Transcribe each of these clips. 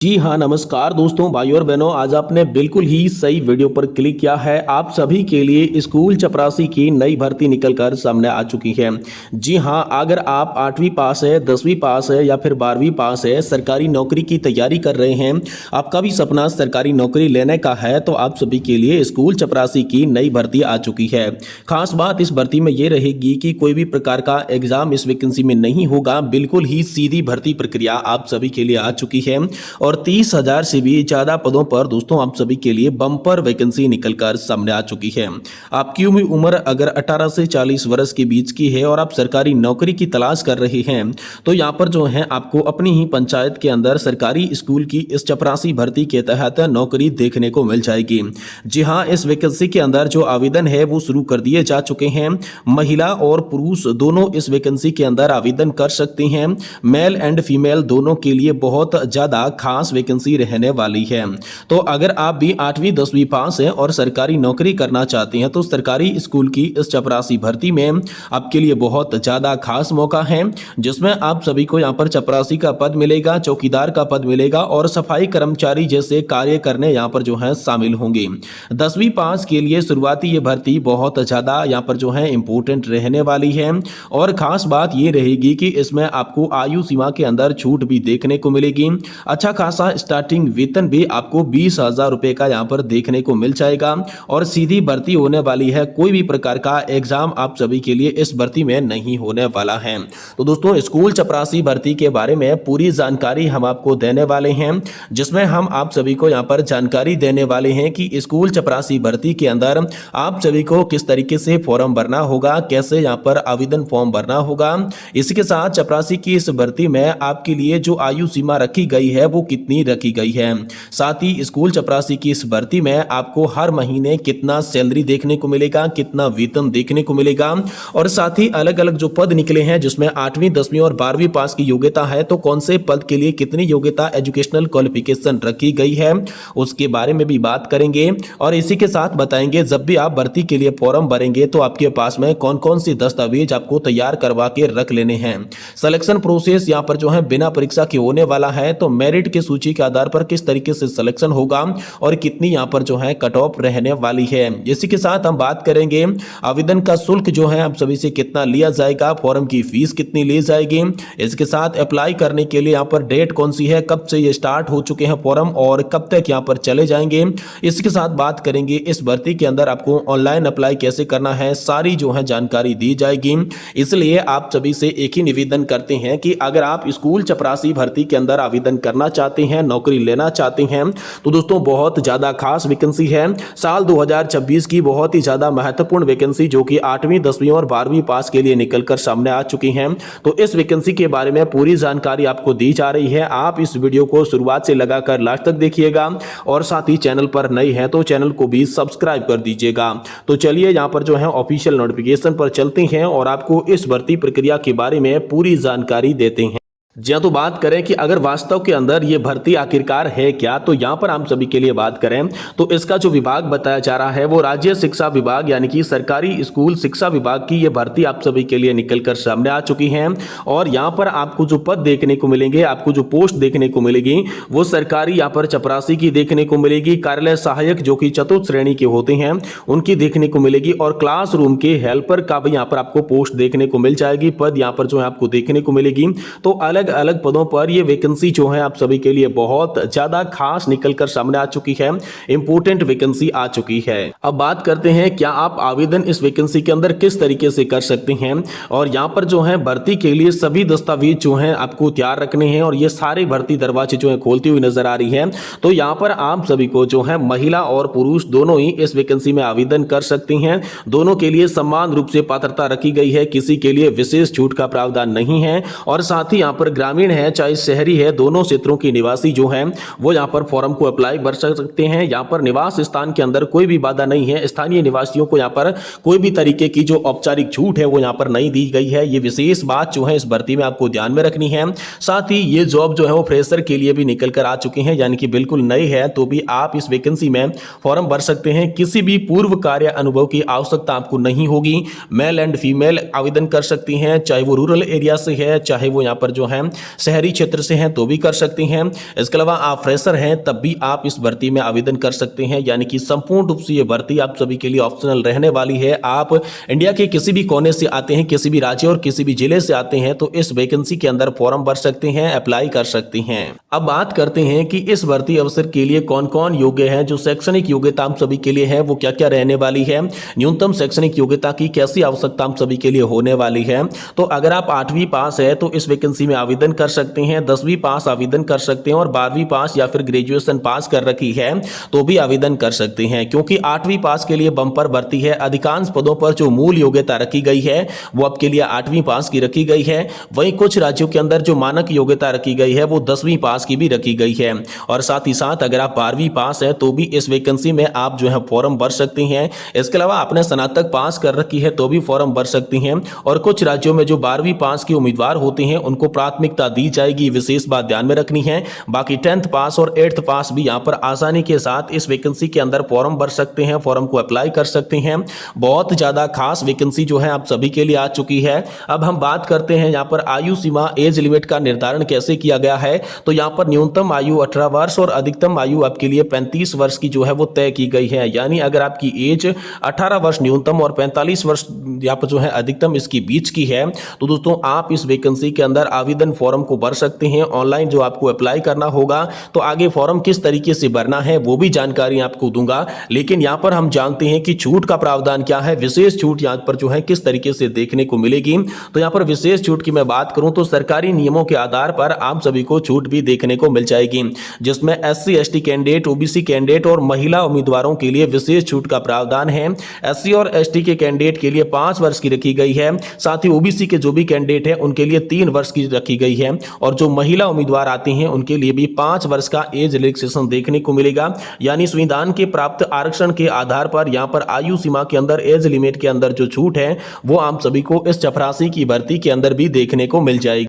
जी हाँ, नमस्कार दोस्तों, भाइयों और बहनों। आज आपने बिल्कुल ही सही वीडियो पर क्लिक किया है। आप सभी के लिए स्कूल चपरासी की नई भर्ती निकल कर सामने आ चुकी है। जी हाँ, अगर आप 8वीं पास है, 10वीं पास है या फिर 12वीं पास है, सरकारी नौकरी की तैयारी कर रहे हैं, आपका भी सपना सरकारी नौकरी लेने का है, तो आप सभी के लिए स्कूल चपरासी की नई भर्ती आ चुकी है। खास बात इस भर्ती में ये रहेगी कि कोई भी प्रकार का एग्जाम इस वैकेंसी में नहीं होगा। बिल्कुल ही सीधी भर्ती प्रक्रिया आप सभी के लिए आ चुकी है और 30,000 से भी ज़्यादा पदों पर दोस्तों आप सभी के लिए बम्पर वैकेंसी निकलकर सामने आ चुकी है। आपकी उम्र अगर 18 से 40 वर्ष के बीच की है और आप सरकारी नौकरी की तलाश कर रहे हैं, तो यहाँ पर जो है आपको अपनी ही पंचायत के अंदर सरकारी स्कूल की इस चपरासी भर्ती के तहत नौकरी देखने को मिल जाएगी। जी हाँ, इस वैकेंसी के अंदर जो आवेदन है वो शुरू कर दिए जा चुके हैं। महिला और पुरुष दोनों इस वैकेंसी के अंदर आवेदन कर सकते हैं। मेल एंड फीमेल दोनों के लिए बहुत ज़्यादा खास वैकेंसी रहने वाली है। तो अगर आप भी 8वीं 10वीं पास हैं और सरकारी नौकरी करना चाहते हैं, तो सरकारी स्कूल की इस चपरासी भर्ती में आपके लिए बहुत ज़्यादा खास मौका है, जिसमें आप सभी को यहाँ पर चपरासी का पद मिलेगा, चौकीदार का पद मिलेगा और सफाई कर्मचारी जैसे कार्य करने यहाँ पर जो है शामिल होंगे। 10वीं पास के लिए शुरुआती ये भर्ती बहुत ज़्यादा यहाँ पर जो है इंपॉर्टेंट रहने वाली है और खास बात ये रहेगी कि इसमें आपको आयु सीमा के अंदर छूट भी देखने को मिलेगी। अच्छा खासा स्टार्टिंग वेतन भी आपको 20,000 रुपए का यहाँ पर देखने को मिल जाएगा और सीधी भर्ती होने वाली है। कोई भी प्रकार का एग्जाम आप सभी के लिए इस भर्ती में नहीं होने वाला है। तो दोस्तों, स्कूल चपरासी भर्ती के बारे में पूरी जानकारी हम आपको देने वाले हैं, जिसमें हम आप सभी को यहाँ पर जानकारी देने वाले हैं कि स्कूल चपरासी भर्ती के अंदर आप सभी को किस तरीके से फॉर्म भरना होगा, कैसे यहाँ पर आवेदन फॉर्म भरना होगा। इसके साथ चपरासी की इस भर्ती में आपके लिए जो आयु सीमा रखी गई है वो कितनी रखी गई है। साथ ही स्कूल चपरासी की इस भर्ती में आपको हर महीने कितना सैलरी देखने को मिलेगा, कितना वेतन देखने को मिलेगा और साथ ही अलग अलग जो पद निकले हैं, जिसमें 8वीं 10वीं और 12वीं पास की योग्यता है, तो कौन से पद के लिए कितनी योग्यता एजुकेशनल क्वालिफिकेशन रखी गई है, उसके बारे में भी बात करेंगे। और इसी के साथ बताएंगे जब भी आप भर्ती के लिए फॉर्म भरेंगे तो आपके पास में कौन कौन सी दस्तावेज आपको तैयार करवा के रख लेने हैं। सिलेक्शन प्रोसेस यहाँ पर जो है बिना परीक्षा के होने वाला है, तो मेरिट की सूची के आधार पर किस तरीके से सिलेक्शन होगा और कितनी यहाँ पर जो है कट ऑफ रहने वाली है। इसी के साथ हम बात करेंगे आवेदन का शुल्क जो है आप सभी से कितना लिया जाएगा, फॉर्म की फीस कितनी ली जाएगी। इसके साथ अप्लाई करने के लिए यहाँ पर डेट कौन सी है, कब से ये स्टार्ट हो चुके हैं फॉर्म और कब तक यहाँ पर चले जाएंगे। इसके साथ बात करेंगे इस भर्ती के अंदर आपको ऑनलाइन अप्लाई कैसे करना है, सारी जो है जानकारी दी जाएगी। इसलिए आप सभी से एक ही निवेदन करते हैं कि अगर आप स्कूल चपरासी भर्ती के अंदर आवेदन करना चाहते हैं, नौकरी लेना चाहते हैं, तो दोस्तों बहुत ज्यादा खास वैकेंसी है। साल 2026 की बहुत ही ज्यादा महत्वपूर्ण वैकेंसी जो कि 8वीं 10वीं और 12वीं पास के लिए निकलकर सामने आ चुकी हैं। तो इस वैकेंसी के बारे में पूरी जानकारी आपको दी जा रही है। आप इस वीडियो को शुरुआत से लगाकर लास्ट तक देखिएगा और साथ ही चैनल पर नए हैं तो चैनल को भी सब्सक्राइब कर दीजिएगा। तो चलिए यहाँ पर जो है ऑफिशियल नोटिफिकेशन पर चलते हैं और आपको इस भर्ती प्रक्रिया के बारे में पूरी जानकारी देते हैं। जी हाँ, तो बात करें कि अगर वास्तव के अंदर ये भर्ती आखिरकार है क्या, तो यहाँ पर हम सभी के लिए बात करें तो इसका जो विभाग बताया जा रहा है वो राज्य शिक्षा विभाग यानी कि सरकारी स्कूल शिक्षा विभाग की ये भर्ती आप सभी के लिए निकलकर सामने आ चुकी है। और यहाँ पर आपको जो पद देखने को मिलेंगे, आपको जो पोस्ट देखने को मिलेगी वो सरकारी यहाँ पर चपरासी की देखने को मिलेगी, कार्यालय सहायक जो कि चतुर्थ श्रेणी के होते हैं उनकी देखने को मिलेगी और क्लासरूम के हेल्पर का भी यहाँ पर आपको पोस्ट देखने को मिल जाएगी, पद यहाँ पर जो है आपको देखने को मिलेगी। तो अलग अलग पदों पर ये वैकेंसी जो है आप सभी के लिए बहुत ज्यादा खास निकलकर सामने आ चुकी है, इंपॉर्टेंट वैकेंसी आ चुकी है। अब बात करते हैं क्या आप आवेदन इस वैकेंसी के अंदर किस तरीके से कर सकते हैं। और यहाँ पर जो है भर्ती के लिए सभी दस्तावेज जो हैं आपको तैयार रखने हैं और ये सारे भर्ती दरवाजे जो है खोलती हुई नजर आ रही है। तो यहाँ पर आप सभी को जो है महिला और पुरुष दोनों ही इस वैकेंसी में आवेदन कर सकती हैं। दोनों के लिए समान रूप से पात्रता रखी गई है, किसी के लिए विशेष छूट का प्रावधान नहीं है। और साथ ही यहाँ पर ग्रामीण है चाहे शहरी है, दोनों क्षेत्रों के निवासी जो हैं वो यहाँ पर फॉर्म को अप्लाई कर सकते हैं। यहाँ पर निवास स्थान के अंदर कोई भी बाधा नहीं है, स्थानीय निवासियों को यहाँ पर कोई भी तरीके की जो औपचारिक छूट है वो यहाँ पर नहीं दी गई है। ये विशेष बात जो है इस भर्ती में आपको ध्यान में रखनी है। साथ ही ये जॉब जो है वो फ्रेशर के लिए भी निकल कर आ चुकी है, यानी कि बिल्कुल नई है, तो भी आप इस वैकेंसी में फॉर्म भर सकते हैं। किसी भी पूर्व कार्य अनुभव की आवश्यकता आपको नहीं होगी। मेल एंड फीमेल आवेदन कर सकती हैं, चाहे वो रूरल एरिया से है, चाहे वो यहाँ पर जो है हैं, शहरी क्षेत्र से हैं तो भी कर सकते हैं। इसके अलावा आप फ्रेशर हैं तब भी आप इस भर्ती में आवेदन कर सकते हैं, यानी कि संपूर्ण रूप से ये भर्ती आप सभी के लिए ऑप्शनल रहने वाली है। आप इंडिया के किसी भी कोने से आते हैं, किसी भी राज्य और किसी भी जिले से आते हैं तो इस वैकेंसी के अंदर फॉर्म भर सकते हैं, अप्लाई कर सकते हैं। अब बात करते हैं कि इस भर्ती अवसर के लिए कौन कौन योग्य है। जो शैक्षणिक योग्यता हम सभी के लिए है वो क्या क्या रहने वाली है, न्यूनतम शैक्षणिक योग्यता की कैसी आवश्यकता हम सभी के लिए होने वाली है। तो अगर आप 8वीं पास है तो इस वैकेंसी में आवेदन कर सकते हैं, 10वीं पास आवेदन कर सकते हैं और 12वीं पास या फिर ग्रेजुएशन पास कर रखी है तो भी आवेदन कर सकते हैं, क्योंकि 8वीं पास के लिए बंपर भर्ती है। अधिकांश पदों पर जो मूल योग्यता रखी गई है वो आपके लिए 8वीं पास की रखी गई है। वहीं कुछ राज्यों के अंदर जो मानक योग्यता रखी गई है वो 10वीं पास की भी रखी गई है। और साथ ही साथ अगर आप 12वीं पास है तो भी इस वैकेंसी में आप जो है फॉर्म भर सकते हैं। इसके अलावा आपने स्नातक पास कर रखी है तो भी फॉर्म भर सकते हैं। और कुछ राज्यों में जो 12वीं पास के उम्मीदवार होते हैं उनको प्राथमिकता दी जाएगी, विशेष बात ध्यान में रखनी है। बाकी 10th पास और 8th पास भी यहां पर आसानी के साथ इस वैकेंसी के अंदर फॉर्म भर सकते हैं, फॉर्म को अप्लाई कर सकते हैं। बहुत ज्यादा खास वैकेंसी जो है आप सभी के लिए आ चुकी है। अब हम बात करते हैं यहां पर आयु सीमा, एज लिमिट का निर्धारण कैसे किया गया है। तो यहां पर न्यूनतम आयु 18 वर्ष और अधिकतम आयु आपके लिए 35 वर्ष की जो है वो तय की गई है। यानी अगर आपकी एज 18 वर्ष न्यूनतम और 45 वर्ष यहाँ पर जो है अधिकतम इसकी बीच की है तो दोस्तों आप इस वैकेंसी के अंदर आवेदन फॉर्म को भर सकते हैं। ऑनलाइन जो आपको अप्लाई करना होगा, तो आगे फॉर्म किस तरीके से भरना है वो भी जानकारी आपको दूंगा। लेकिन यहाँ पर हम जानते हैं कि छूट का प्रावधान क्या है, विशेष छूट यहाँ पर जो है किस तरीके से देखने को मिलेगी। तो यहाँ पर विशेष छूट की मैं बात करूं तो सरकारी नियमों के आधार पर आप सभी को छूट भी देखने को मिल जाएगी, जिसमें SC ST candidate, OBC candidate और महिला उम्मीदवारों के लिए विशेष छूट का प्रावधान है। SC और ST के कैंडिडेट के लिए 5 वर्ष की रखी गई है। साथ ही OBC के जो भी कैंडिडेट है उनके लिए 3 वर्ष की रखी गई है। और जो महिला उम्मीदवार आते हैं उनके लिए भी 5 वर्ष का एज रिलैक्सेशन देखने को मिलेगा। यानी संविधान के प्राप्त आरक्षण के आधार पर यहाँ पर आयु सीमा के अंदर, एज लिमिट के अंदर जो छूट है वो आप सभी को इस चपरासी की भर्ती के अंदर भी देखने को मिल जाएगी।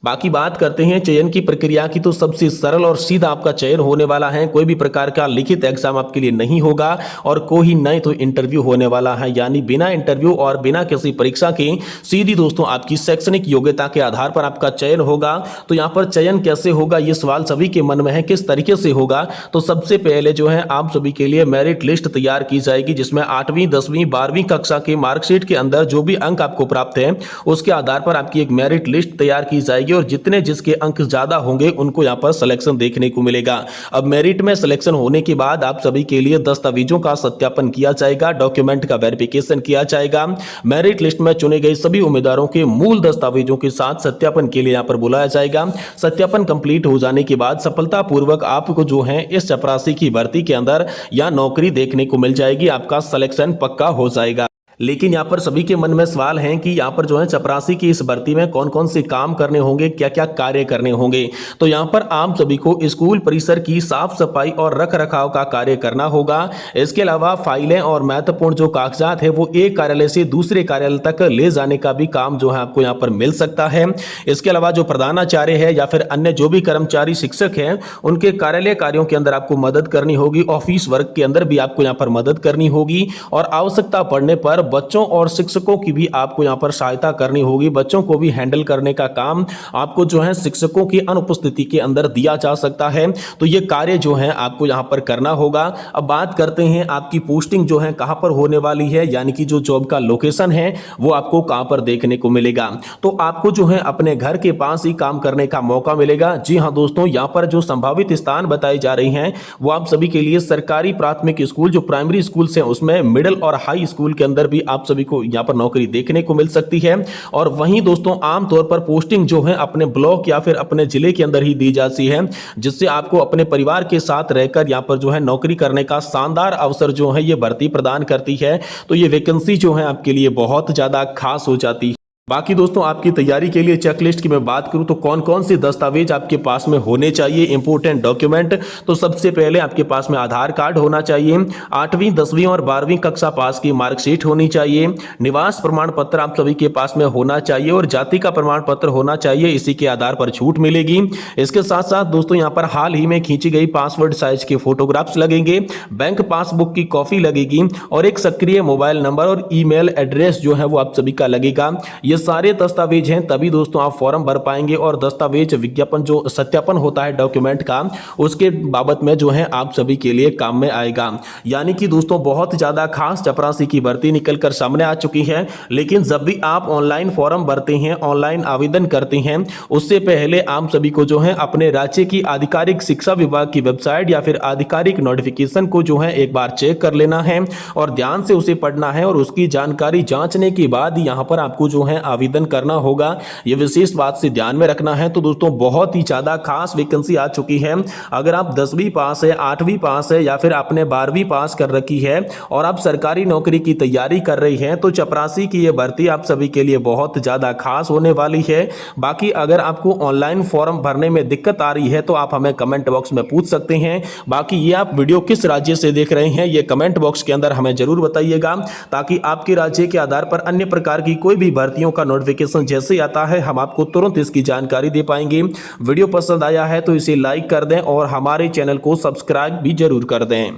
बाकी बात करते हैं चयन की प्रक्रिया की, तो सबसे सरल और सीधा आपका चयन होने वाला है। कोई भी प्रकार का लिखित एग्जाम आपके लिए नहीं होगा और कोई नहीं तो इंटरव्यू होने वाला है। यानी बिना इंटरव्यू और बिना किसी परीक्षा के सीधी दोस्तों आपकी शैक्षणिक योग्यता के आधार पर आपका चयन होगा। तो यहाँ पर चयन कैसे होगा ये सवाल सभी के मन में है, किस तरीके से होगा। तो सबसे पहले जो है आप सभी के लिए मेरिट लिस्ट तैयार की जाएगी, जिसमें 8वीं 10वीं 12वीं कक्षा के मार्कशीट के अंदर जो भी अंक आपको प्राप्त है उसके आधार पर आपकी एक मेरिट लिस्ट तैयार की जाएगी और जितने जिसके अंक ज्यादा होंगे उनको यहां पर सिलेक्शन देखने को मिलेगा। अब मेरिट में सिलेक्शन होने के बाद आप सभी के लिए दस्तावेजों का सत्यापन किया जाएगा, डॉक्यूमेंट का वेरिफिकेशन किया जाएगा। मेरिट लिस्ट में चुने गए सभी उम्मीदवारों के मूल दस्तावेजों के साथ सत्यापन के लिए यहां पर बुलाया जाएगा। सत्यापन कंप्लीट हो जाने के बाद सफलतापूर्वक आपको जो है इस चपरासी की भर्ती के अंदर या नौकरी देखने को मिल जाएगी, आपका सिलेक्शन पक्का हो जाएगा। लेकिन यहाँ पर सभी के मन में सवाल है कि यहाँ पर जो है चपरासी की इस भर्ती में कौन कौन से काम करने होंगे, क्या क्या कार्य करने होंगे। तो यहाँ पर आप सभी को स्कूल परिसर की साफ सफाई और रख रखाव का कार्य करना होगा। इसके अलावा फाइलें और महत्वपूर्ण जो कागजात है वो एक कार्यालय से दूसरे कार्यालय तक ले जाने का भी काम जो है आपको यहाँ पर मिल सकता है। इसके अलावा जो प्रधानाचार्य है या फिर अन्य जो भी कर्मचारी शिक्षक हैं उनके कार्यालय कार्यों के अंदर आपको मदद करनी होगी। ऑफिस वर्क के अंदर भी आपको यहाँ पर मदद करनी होगी और आवश्यकता पड़ने पर बच्चों और शिक्षकों की भी आपको यहां पर सहायता करनी होगी। बच्चों को भी हैंडल करने का काम आपको जो है शिक्षकों की अनुपस्थिति के अंदर दिया जा सकता है। तो ये कार्य जो है आपको यहां पर करना होगा। अब बात करते हैं आपकी पोस्टिंग जो है कहां पर होने वाली है, यानी कि जो जॉब का लोकेशन है वो आपको कहां पर देखने को मिलेगा। तो आपको जो है अपने घर के पास ही काम करने का मौका मिलेगा। जी हां दोस्तों, यहां पर जो संभावित स्थान बताई जा रही हैं वो आप सभी के लिए सरकारी प्राथमिक स्कूल, जो प्राइमरी स्कूल हैं उसमें, मिडिल और हाई स्कूल के अंदर भी आप सभी को यहां पर नौकरी देखने को मिल सकती है। और वहीं दोस्तों आमतौर पर पोस्टिंग जो है अपने ब्लॉक या फिर अपने जिले के अंदर ही दी जाती है, जिससे आपको अपने परिवार के साथ रहकर यहां पर जो है नौकरी करने का शानदार अवसर जो है ये भर्ती प्रदान करती है। तो ये वैकेंसी जो है आपके लिए बहुत ज्यादा खास हो जाती है। बाकी दोस्तों आपकी तैयारी के लिए चेकलिस्ट की मैं बात करूं तो कौन कौन से दस्तावेज आपके पास में होने चाहिए, इंपोर्टेंट डॉक्यूमेंट। तो सबसे पहले आपके पास में आधार कार्ड होना चाहिए, 8वीं 10वीं और 12वीं कक्षा पास की मार्कशीट होनी चाहिए, निवास प्रमाण पत्र आप सभी के पास में होना चाहिए और जाति का प्रमाण पत्र होना चाहिए। इसी के आधार पर छूट मिलेगी। इसके साथ साथ दोस्तों यहाँ पर हाल ही में खींची गई पासवर्ड साइज के फोटोग्राफ्स लगेंगे, बैंक पासबुक की कॉपी लगेगी और एक सक्रिय मोबाइल नंबर और ईमेल एड्रेस जो है वो आप सभी का लगेगा। ये सारे दस्तावेज हैं तभी दोस्तों आप फॉर्म भर पाएंगे और दस्तावेज विज्ञापन जो सत्यापन होता है डॉक्यूमेंट का, उसके बाबत में जो है आप सभी के लिए काम में आएगा। यानी कि दोस्तों बहुत ज्यादा खास चपरासी की भर्ती निकलकर सामने आ चुकी है। लेकिन जब भी आप ऑनलाइन फॉर्म भरते हैं, ऑनलाइन आवेदन करते हैं, उससे पहले आप सभी को जो है अपने राज्य की आधिकारिक शिक्षा विभाग की वेबसाइट या फिर आधिकारिक नोटिफिकेशन को जो है एक बार चेक कर लेना है और ध्यान से उसे पढ़ना है और उसकी जानकारी जांचने के बाद यहां पर आपको जो है आवेदन करना होगा। यह विशेष बात से ध्यान में रखना है। तो दोस्तों बहुत ही ज्यादा खास वैकेंसी आ चुकी है। अगर आप 10वीं पास है, 8वीं पास है या फिर आपने 12वीं पास कर रखी है और आप सरकारी नौकरी की तैयारी कर रही हैं, तो चपरासी की यह भर्ती आप सभी के लिए बहुत ज्यादा खास होने वाली है। बाकी अगर आपको ऑनलाइन फॉर्म भरने में दिक्कत आ रही है तो आप हमें कमेंट बॉक्स में पूछ सकते हैं। बाकी ये आप वीडियो किस राज्य से देख रहे हैं ये कमेंट बॉक्स के अंदर हमें जरूर बताइएगा, ताकि आपके राज्य के आधार पर अन्य प्रकार की कोई भी भर्तियों का नोटिफिकेशन जैसे आता है हम आपको तुरंत इसकी जानकारी दे पाएंगे। वीडियो पसंद आया है तो इसे लाइक कर दें और हमारे चैनल को सब्सक्राइब भी जरूर कर दें।